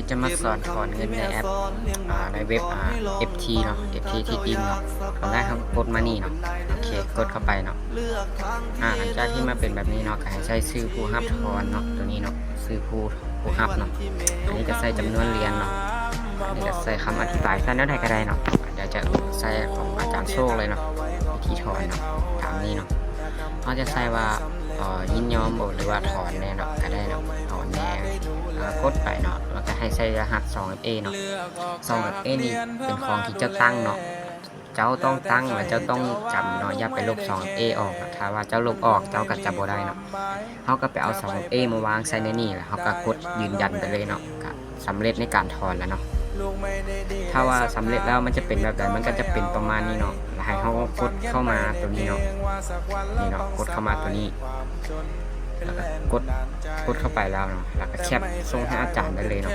จะมาสอนถอนเงินในแอปในเว็บFT เนาะ FT ที่ดินเนาะตอนแรกเขากดมานี่เนาะโอเคกดเข้าไปเนาะหลังจากที่มาเป็นแบบนี้เนาะก็ให้ใช้ชื่อผู้รับถอนเนาะตัวนี้เนาะชื่อผู้รับเนาะอันนี้ก็ใส่จำนวนเหรียญเนาะอันนี้ก็ใส่คำอธิบายใส่แนวใดก็ได้เนาะเดี๋ยวจะใส่ของอาจารย์โชคเลยเนาะวิธีถอนเนาะตามนี้เนาะเขาจะใส่ว่ายินยอมหรือว่าถอนแน่เนาะก็ได้เนาะถอนแน่กดไปเนาะแล้วก็ให้ใส่รหัส 2FA เนาะ 2FA นี่เป็นของที่เจ้าตั้งเนาะเจ้าต้องตั้งและเจ้าต้องจำเนาะอย่าไปลบ 2FA ออกนะถ้าว่าเจ้าลบออกเจ้าก็จำบ่ได้เนาะเขาก็ไปเอา 2FA มาวางใส่ในนี่แล้วเขาก็กดยืนยันไปเลยเนาะก็สำเร็จในการถอนแล้วเนาะถ้าว่าสำเร็จแล้วมันจะเป็นแบบไหนมันก็จะเป็นประมาณนี้เนาะแล้วให้เขากดเข้ามาตัวนี้เนาะนี่เนาะกดเข้ามาตัวนี้แล้วก็กดเข้าไปแล้วเนาะแล้วก็แคปส่งให้อาจารย์ได้เลยเนาะ